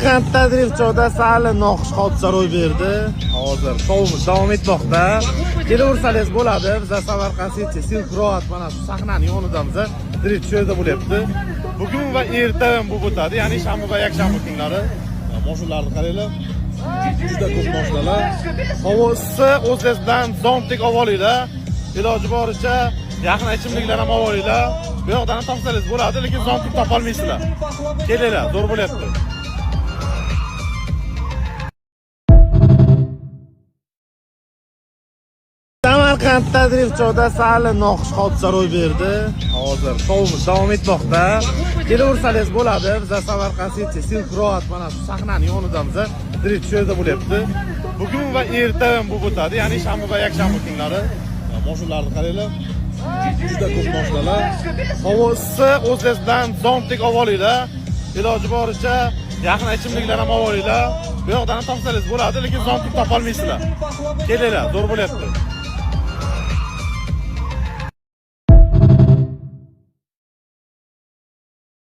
Samarqandda Drifchoda sal noxush hodisa ro'y berdi. Hozir shovimiz davom etmoqda. Kelaversangiz bo'ladi. Biz Samarqand City Silk Road mana shu sahnaning yonidamiz. Drift sho'da bo'lyapti. Bugun va erta ham bu o'tadi, ya'ni shanba va yakshanba kunlari. Mashinalarni qaranglar. Juda ko'p mashinalar. Havo issiq, o'zingiz bilan zomtek olib olinglar. Iloji boricha yaqin ichimliklar ham olib olinglar. Bu yoqdan topsangiz bo'ladi, lekin zomtek topa olmaysizlar. Kelinglar, zo'r bo'lyapti. Samarqandda Drifchoda sal noxush hodisa ro'y berdi. Hozir shovimiz davom etmoqda. Kelaversangiz bo'ladi. Biz Samarqand City Silk Road mana shu sahnaning yonidamiz. Drift sho'da bo'lyapti. Bugun va erta ham bu o'tadi, ya'ni shanba va yakshanba kunlari. Mashinalarni qaranglar. Juda ko'p mashinalar. Havo issiq, o'zingiz bilan zomtek olib olinglar. Iloji boricha yaqin ichimliklar ham olib olinglar. Bu yoqdan topsangiz bo'ladi, lekin zomtek topa olmaysizlar. Kelinglar, zo'r bo'lyapti.